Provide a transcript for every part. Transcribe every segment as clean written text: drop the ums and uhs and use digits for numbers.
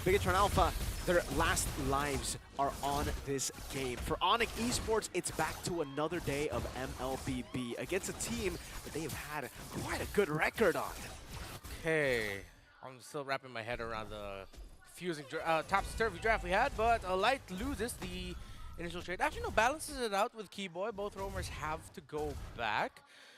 BIGETRON Alpha, their last lives are on this game. For ONIC Esports, it's back to another day of MLBB against a team that they have had quite a good record on. Okay, I'm still wrapping my head around the confusing topsy-turvy draft we had, but Light loses the initial trade. Actually, no, balances it out with Keyboy. Both roamers have to go back.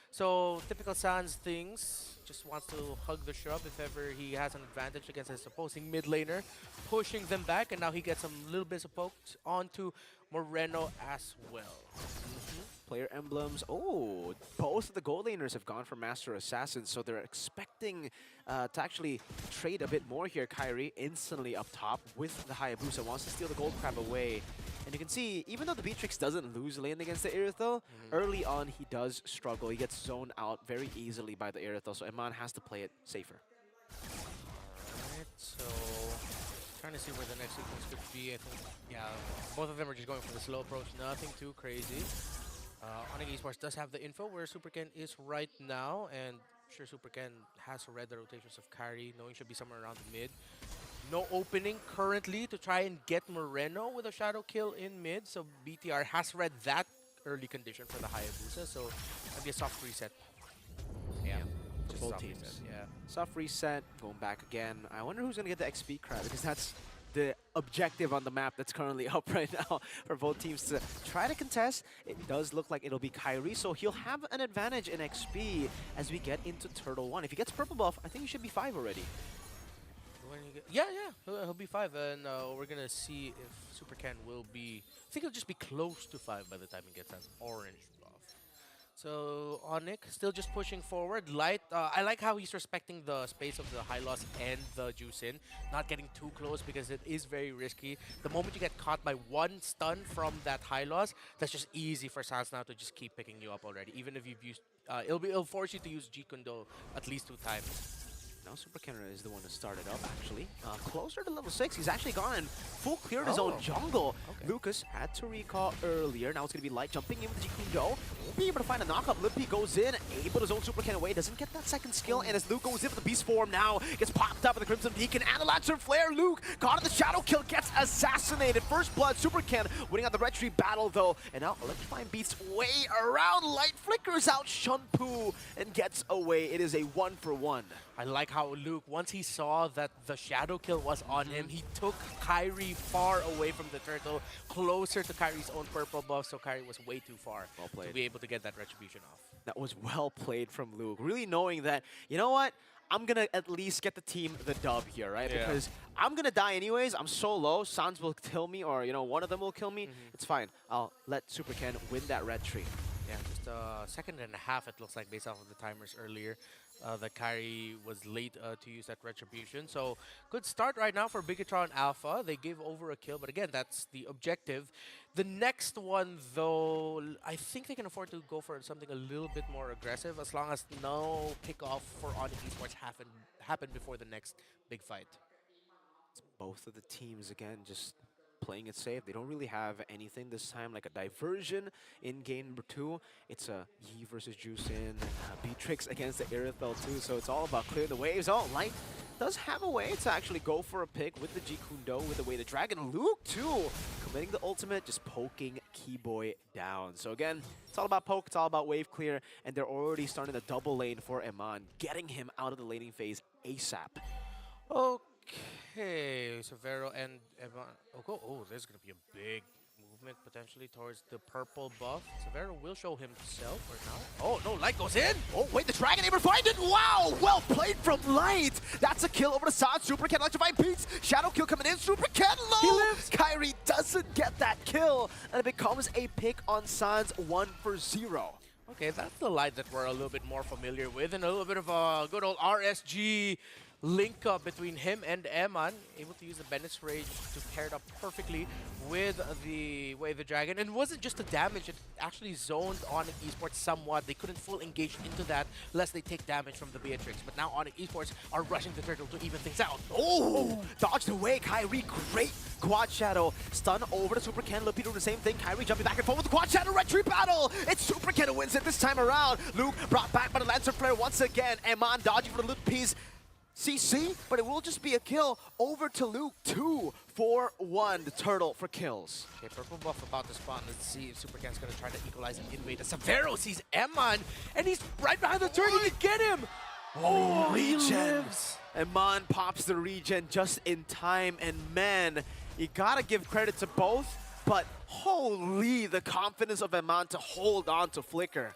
So, typical Sans things, just wants to hug the shrub if ever he has an advantage against his opposing mid laner, pushing them back, and now he gets some little bits of pokes onto Moreno as well. Player emblems. Oh, both of the gold laners have gone for Master Assassin, so they're expecting to actually trade a bit more here. Kyrie instantly up top with the Hayabusa, wants to steal the gold crab away. And you can see, even though the Beatrix doesn't lose lane against the Irithel, early on he does struggle. He gets zoned out very easily by the Irithel, so Eman has to play it safer. Alright, so trying to see where the next sequence could be. I think, yeah, both of them are just going for the slow approach, nothing too crazy. ONIC Esports does have the info where Super Ken is right now, and I'm sure Super Ken has read the rotations of Kyrie, knowing should be somewhere around the mid. No opening currently to try and get Moreno with a shadow kill in mid, so BTR has read that early condition for the Hayabusa, so that'd be a soft reset. Yeah, just both soft teams. reset, yeah. Soft reset, going back again. I wonder who's going to get the XP crab, because that's the objective on the map that's currently up right now for both teams to try to contest. It does look like it'll be Kyrie, so he'll have an advantage in XP as we get into Turtle 1. If he gets purple buff, I think he should be 5 already. When you get, yeah, he'll be 5, and we're gonna see if Super Ken will be. I think he'll just be close to 5 by the time he gets that orange buff. So ONIC still just pushing forward. Light, I like how he's respecting the space of the high loss and the juice in, not getting too close because it is very risky. The moment you get caught by one stun from that high loss, that's just easy for Sans now to just keep picking you up already. Even if you've used, it'll force you to use G Kundo at least 2 times. Now Super Ken is the one to start it up, actually. Closer to level 6. He's actually gone and full cleared his own jungle. Okay. Lucas had to recall earlier. Now it's going to be Light jumping in with the Jikundo. Won't be able to find a knockup. Lippy goes in, able to zone Super Ken away. Doesn't get that second skill. And as Luke goes in for the beast form now, gets popped up with the Crimson Beacon and the Lancer Flare. Luke caught in the shadow kill, gets assassinated. First blood, Super Ken winning out the red tree battle though. And now Electrifying beats way around. Light flickers out Shunpu and gets away. It is a 1-for-1. I like how Luke, once he saw that the shadow kill was on him, he took Kyrie far away from the turtle, closer to Kyrie's own purple buff, so Kyrie was way too far to be able to get that retribution off. That was well played from Luke, really knowing that, you know what, I'm going to at least get the team the dub here, right? Yeah. Because I'm going to die anyways, I'm so low, Sans will kill me, or, you know, one of them will kill me, it's fine. I'll let Super Ken win that red tree. Yeah, just a second and a half, it looks like, based off of the timers earlier. That Kyrie was late to use that retribution. So, good start right now for BIGETRON Alpha. They gave over a kill, but again, that's the objective. The next one, though, I think they can afford to go for something a little bit more aggressive as long as no kickoff for ONIC Esports happen before the next big fight. It's both of the teams, again, just playing it safe. They don't really have anything this time, like a diversion in game number 2. It's a Yi versus Juicin, Beatrix against the Irithel too, so it's all about clearing the waves. Oh, Light does have a way to actually go for a pick with the G Kundo, with the way the Dragon. Luke too, committing the ultimate, just poking Keyboy down. So again, it's all about poke, it's all about wave clear, and they're already starting the double lane for Eman, getting him out of the laning phase ASAP. Okay, so Vero and Evan. Oh, there's going to be a big movement potentially towards the purple buff. Severo will show himself or not. Oh, no, Light goes in. Oh, wait, the Dragon able to find it. Wow, well played from Light. That's a kill over to Sans. Super Ken electrifying beats. Shadow kill coming in. Super Ken low. He lives. Kyrie doesn't get that kill, and it becomes a pick on Sans 1-for-0. Okay, that's the Light that we're a little bit more familiar with, and a little bit of a good old RSG link up between him and Eman, able to use the Bennett's Rage to pair it up perfectly with the Wave the Dragon. And it wasn't just the damage, it actually zoned ONIC Esports somewhat. They couldn't full engage into that lest they take damage from the Beatrix. But now ONIC Esports are rushing the turtle to even things out. Oh, dodged away. Kyrie, great quad shadow. Stun over to Super Ken. Lippy doing the same thing. Kyrie jumping back and forth with the quad shadow retreat battle. It's Super Ken who wins it this time around. Luke brought back by the Lancer Flare once again. Eman dodging for the Lippies. CC, but it will just be a kill over to Luke. 2-4-1, the turtle for kills. Okay, purple buff about to spawn. Let's see if Supercan's gonna try to equalize and invade. Severo sees Eman, and he's right behind the turret. He can get him. Oh, he lives. Eman pops the regen just in time, and man, you gotta give credit to both, but holy, the confidence of Eman to hold on to Flicker.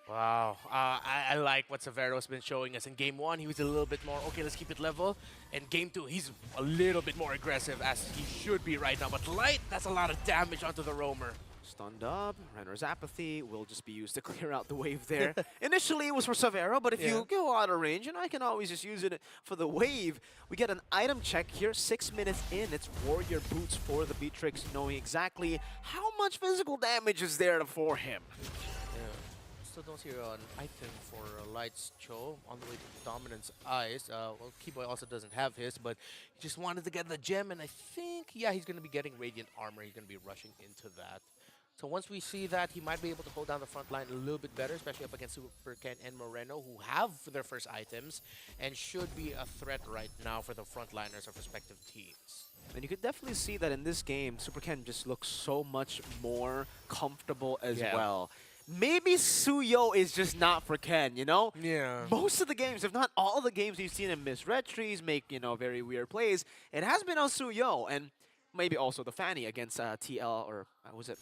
Wow, I like what Severo's been showing us. In game 1, he was a little bit more, okay, let's keep it level. In game 2, he's a little bit more aggressive, as he should be right now. But Light, that's a lot of damage onto the Roamer. Stunned up, Renner's Apathy will just be used to clear out the wave there. Initially, it was for Severo, but if you go out of range, and I can always just use it for the wave, we get an item check here, 6 minutes in. It's Warrior Boots for the Beatrix, knowing exactly how much physical damage is there for him. Still don't see an item for Light's Cho on the way to Dominance Eyes. Well, Keyboy also doesn't have his, but he just wanted to get the gem, and I think, yeah, he's going to be getting Radiant Armor. He's going to be rushing into that. So once we see that, he might be able to hold down the front line a little bit better, especially up against Supercan and Moreno, who have their first items and should be a threat right now for the frontliners of respective teams. And you could definitely see that in this game, Supercan just looks so much more comfortable as well. Maybe Suyo is just not for Ken, you know? Yeah. Most of the games, if not all the games you've seen him miss red trees, make, you know, very weird plays, it has been on Suyo, and maybe also the Fanny against TL, or was it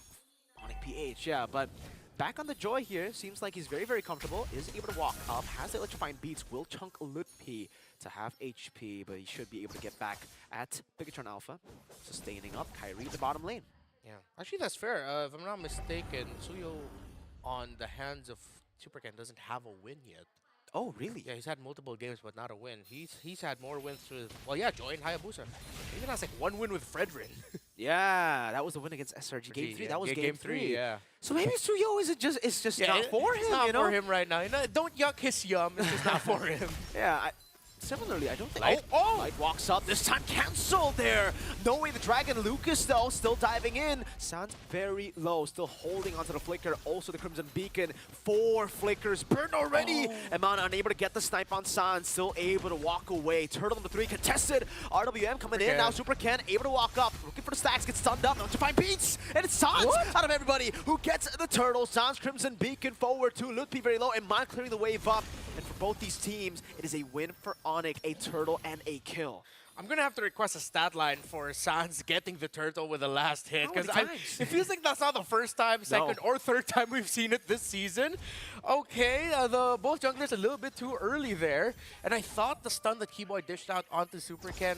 ONIC PH, yeah, but back on the Joy here, seems like he's very, very comfortable, is able to walk up, has the electrifying beats, will chunk Lutpi to have HP, but he should be able to get back at BIGETRON Alpha, sustaining up Kyrie the bottom lane. Yeah, actually that's fair. If I'm not mistaken, Suyo on the hands of Supercan doesn't have a win yet. Oh, really? Yeah, he's had multiple games, but not a win. He's had more wins with, well, yeah, Joy and Hayabusa. He even has like 1 win with Fredrin. Yeah, that was the win against SRG. Game 3, that was game 3. Yeah. So maybe Suyo is just not for him, it's not you know? for him right now. You know, don't yuck his yum. It's just not for him. Yeah, similarly, I don't think... Light, Light walks up, this time cancelled there! No way, the Dragon Lucas, though, still diving in. Sounds very low, still holding onto the Flicker. Also the Crimson Beacon. 4 Flickers burned already! Emana unable to get the snipe on Sans, still able to walk away. Turtle number 3 contested. RWM coming in, now Supercan able to walk up. Looking for the stacks, gets stunned up, to find beats! And it's Sans out of everybody who gets the Turtle. Sans Crimson Beacon forward to Lutpi very low, and Mon clearing the wave up. And for both these teams, it is a win for ONIC, a turtle, and a kill. I'm going to have to request a stat line for Sans getting the turtle with the last hit. Because it feels like that's not the first time, second, or third time we've seen it this season. Okay, both junglers a little bit too early there. And I thought the stun that Keyboy dished out onto Supercan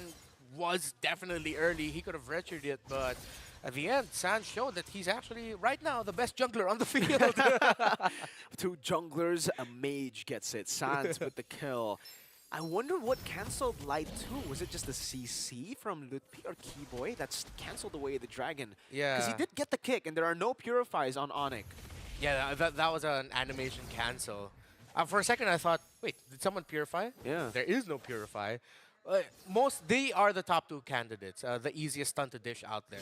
was definitely early. He could have retchered it, but at the end, Sans showed that he's actually, right now, the best jungler on the field. 2 junglers, a mage gets it. Sans with the kill. I wonder what cancelled Light 2. Was it just the CC from Lutpi or Keyboy that's cancelled away the Dragon? Yeah. Because he did get the kick, and there are no Purifies on ONIC. Yeah, that was an animation cancel. For a second, I thought, wait, did someone Purify? Yeah. There is no Purify. They are the top 2 candidates, the easiest stun to dish out there.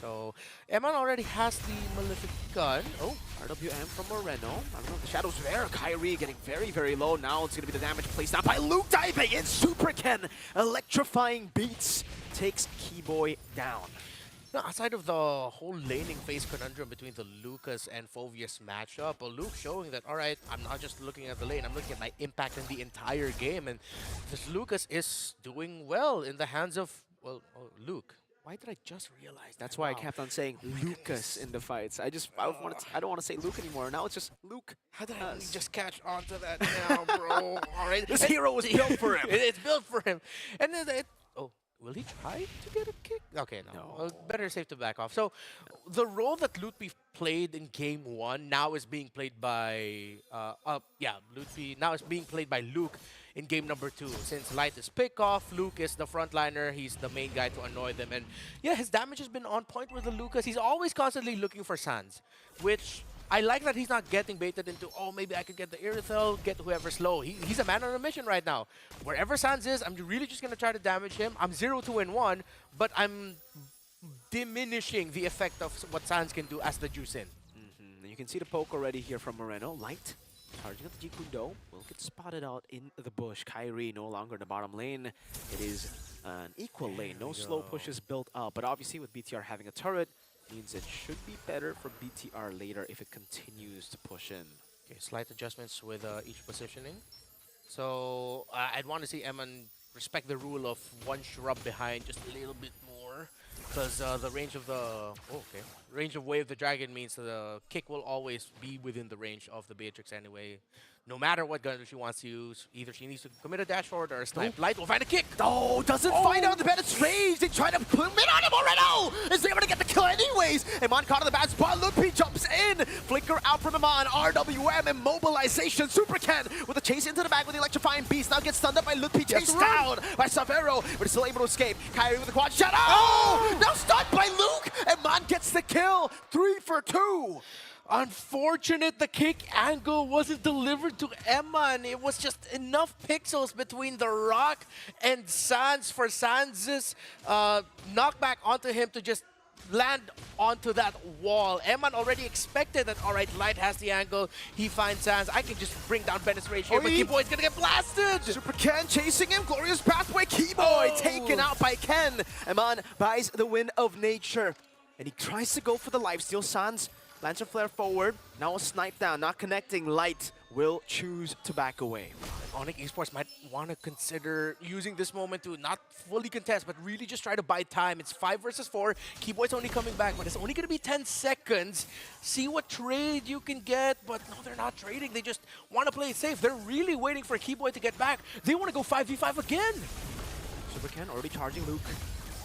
So, Eman already has the Malefic gun. Oh, RWM from Moreno. I don't know if the Shadow's there. Kyrie getting very, very low. Now it's going to be the damage placed out by Luke diving in. Supercan electrifying beats takes Keyboy down. Now, outside of the whole laning phase conundrum between the Lucas and Phoveus matchup, Luke showing that, all right, I'm not just looking at the lane, I'm looking at my impact in the entire game. And this Lucas is doing well in the hands of, well, Luke. Why did I just realize that? That's why I kept on saying Lucas in the fights. I don't want to say Luke anymore. Now it's just Luke. How did I only just catch on to that now, bro? All right. This hero was built for him. It's built for him. And then will he try to get a kick? Okay, no. Well, better safe to back off. So the role that Lutpi played in game 1 now is being played by Lutpi now is being played by Luke in game number 2. Since Light is pick off, Luke is the frontliner, he's the main guy to annoy them. And yeah, his damage has been on point with the Lucas. He's always constantly looking for Sans, which I like that he's not getting baited into, oh, maybe I could get the Irithel, get whoever's low. He's a man on a mission right now. Wherever Sans is, I'm really just going to try to damage him. I'm 0-2-1, but I'm diminishing the effect of what Sans can do as the juice in. You can see the poke already here from Moreno. Light Charging up the Jikundo, will get spotted out in the bush. Kyrie no longer in the bottom lane. It is an equal lane. No slow pushes built up, but obviously with BTR having a turret, means it should be better for BTR later if it continues to push in. Okay, slight adjustments with each positioning. So I'd want to see Eman respect the rule of one shrub behind just a little bit more, because the range of the range of wave the dragon means the kick will always be within the range of the Beatrix anyway. No matter what gun she wants to use, either she needs to commit a dash forward or a snipe. Light will find a kick. Oh, doesn't find out the bad range. They try to put him in on him already. Is able to get the kill anyways. Iman caught in the bad spot. Lupi jumps in. Flicker out from Iman. RWM immobilization. Super Ken with a chase into the back with the electrifying beast. Now gets stunned up by Lupi. Chased down by Savero, but is still able to escape. Kyrie with the quad shot. Oh! Now stunned by Luke. Iman gets the kill. 3 for 2. Unfortunate the kick angle wasn't delivered to Eman. It was just enough pixels between the rock and Sans for Sans' knockback onto him to just land onto that wall. Eman already expected that, all right, Light has the angle. He finds Sans. I can just bring down Bennett's rage here, but Keyboy's gonna get blasted. Super Ken chasing him. Glorious pathway. Keyboy taken out by Ken. Eman buys the win of nature. And he tries to go for the lifesteal. Sans Lancer Flare forward, now a snipe down, not connecting. Light will choose to back away. ONIC Esports might want to consider using this moment to not fully contest, but really just try to buy time. It's 5 versus 4. Keyboy's only coming back, but it's only going to be 10 seconds. See what trade you can get, but no, they're not trading. They just want to play it safe. They're really waiting for Keyboy to get back. They want to go 5v5 again. Super Ken already charging Luke.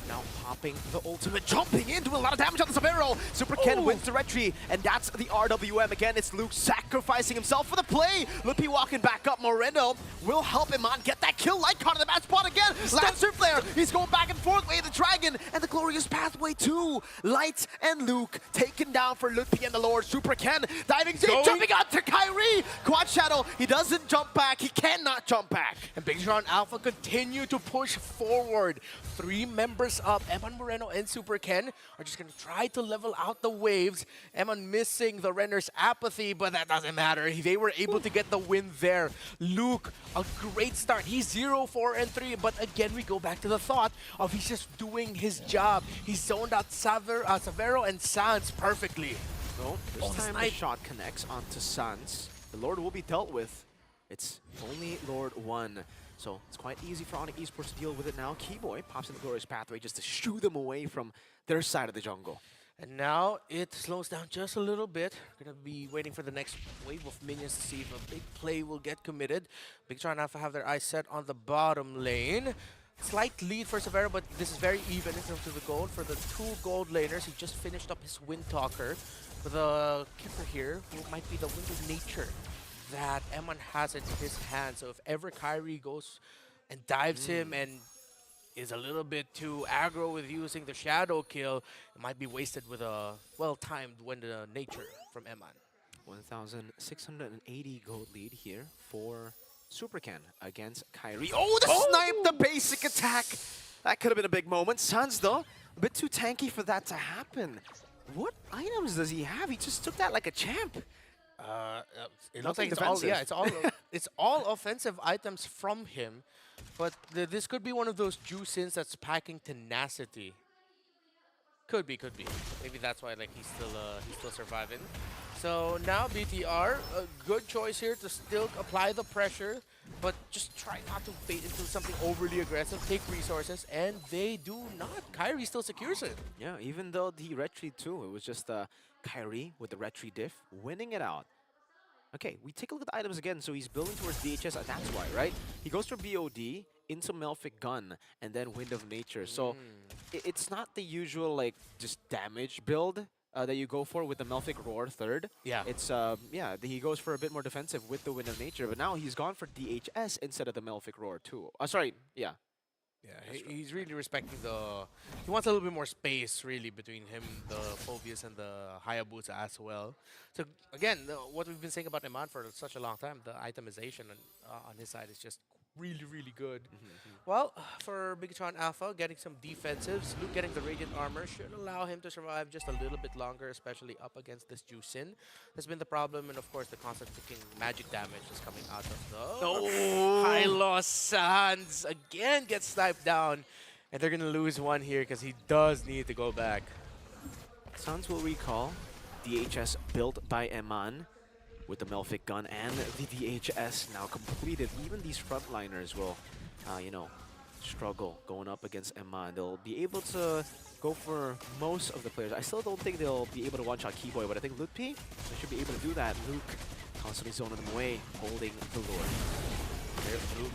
Now popping the ultimate, jumping in, doing a lot of damage on the Savero. Super Ken wins the retry, and that's the RWM. Again, it's Luke sacrificing himself for the play. Lippy walking back up. Moreno will help him on get that kill. Light caught in the bad spot again. Lancer Flare, he's going back and forth. Way the Dragon, and the Glorious Pathway too. Light and Luke taken down for Lippy and the Lord. Super Ken diving deep, jumping out to Kyrie. Quad Shadow, he doesn't jump back. He cannot jump back. And BIGETRON Alpha continue to push forward. 3 members up. Eman Moreno and Super Ken are just going to try to level out the waves. Eman missing the Renner's apathy, but that doesn't matter. They were able to get the win there. Luke, a great start. He's 0-4-3, but again, we go back to the thought of he's just doing his job. He zoned out Savero and Sans perfectly. So this time the shot connects onto Sans. The Lord will be dealt with. It's only Lord 1. So it's quite easy for ONIC Esports to deal with it now. Keyboy pops in the Glorious Pathway just to shoo them away from their side of the jungle. And now it slows down just a little bit. We're going to be waiting for the next wave of minions to see if a big play will get committed. BIGETRON Alpha have their eyes set on the bottom lane. Slight lead for Savero, but this is very even in terms of the gold. For the 2 gold laners, he just finished up his Wind Talker. For the keeper here, who might be the Wind of Nature that Eman has in his hand. So if ever Kyrie goes and dives him and is a little bit too aggro with using the shadow kill, it might be wasted with a well-timed Wind of Nature from Eman. 1,680 gold lead here for Super Ken against Kyrie. Oh, the snipe, the basic attack. That could have been a big moment. Sans, though, a bit too tanky for that to happen. What items does he have? He just took that like a champ. It looks like it's all offensive items from him, but this could be one of those juice-ins that's packing tenacity. Could be. Maybe that's why like he's still surviving. So now BTR, a good choice here to still apply the pressure, but just try not to bait into something overly aggressive, take resources, and they do not. Kyrie still secures it. Yeah, even though he retreat too, it was just Kyrie with the retreat diff winning it out. Okay, we take a look at the items again. So he's building towards DHS, and that's why, right? He goes for BOD into Melphic Gun and then Wind of Nature. So it's not the usual like just damage build that you go for with the Melphic Roar third. Yeah. It's he goes for a bit more defensive with the Wind of Nature, but now he's gone for DHS instead of the Melphic Roar too. Sorry, yeah. Yeah, he's really respecting the... He wants a little bit more space, really, between him, the Phobius, and the Hayabusa as well. So, again, what we've been saying about Eman for such a long time, the itemization on his side is just really, really good. Well, for Bigetron Alpha, getting some defensives, Luke getting the Radiant Armor should allow him to survive just a little bit longer, especially up against this Juicin. Has been the problem, and of course the constant ticking magic damage is coming out of the... Oh! Hylos Sans again gets sniped down, and they're going to lose one here because he does need to go back. Sans will recall DHS built by Eman with the Melfic gun and the DHS now completed. Even these frontliners will, you know, struggle going up against Eman. They'll be able to go for most of the players. I still don't think they'll be able to one-shot Keyboy, but I think Luke P, they should be able to do that. Luke constantly zoning them away, holding the Lord. There's Luke.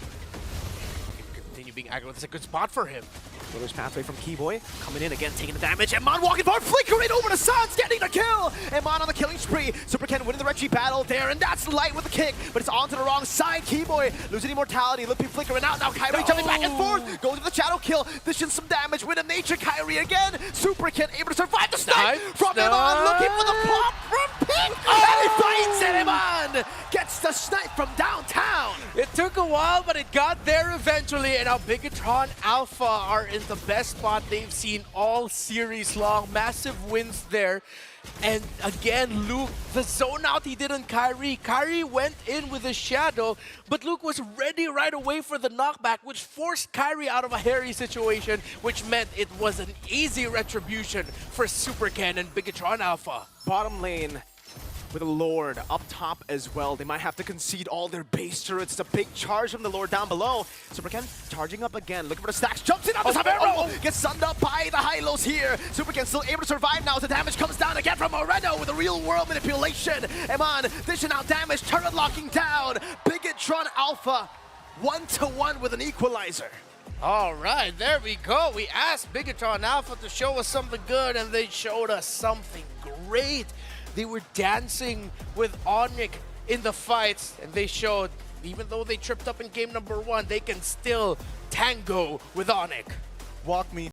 Can continue being aggro. It's a good spot for him. There's pathway from Keyboy, coming in again, taking the damage. Eman walking forward, flickering over to Sans, getting the kill. Eman on the killing spree. Super Ken winning the retreat battle there, and that's Light with the kick, but it's onto the wrong side. Keyboy losing immortality, Lippy flickering out. Now Kyrie jumping back and forth, going to the shadow kill, dishing some damage with a nature. Kyrie again. Super Ken able to survive the snipe from Eman, looking for the pop from Pink, and he finds it. Eman gets the snipe from downtown. It took a while, but it got there eventually, and now Bigetron Alpha are in the best spot they've seen all series long. Massive wins there. And again, Luke, the zone out he did on Kyrie. Kyrie went in with a shadow, but Luke was ready right away for the knockback, which forced Kyrie out of a hairy situation, which meant it was an easy retribution for Super Ken and Bigetron Alpha. Bottom lane with a Lord up top as well. They might have to concede all their base turrets. It's a big charge from the Lord down below. Super Ken charging up again, looking for the stacks, jumps in on the top arrow, gets sunned up by the Hylos here. Super Ken still able to survive now as the damage comes down again from Moreno with a real world manipulation. Eman dishing out damage, turret locking down. Bigetron Alpha 1-1 with an equalizer. All right, there we go. We asked Bigetron Alpha to show us something good, and they showed us something great. They were dancing with ONIC in the fights, and they showed, even though they tripped up in game number 1, they can still tango with ONIC. Walk me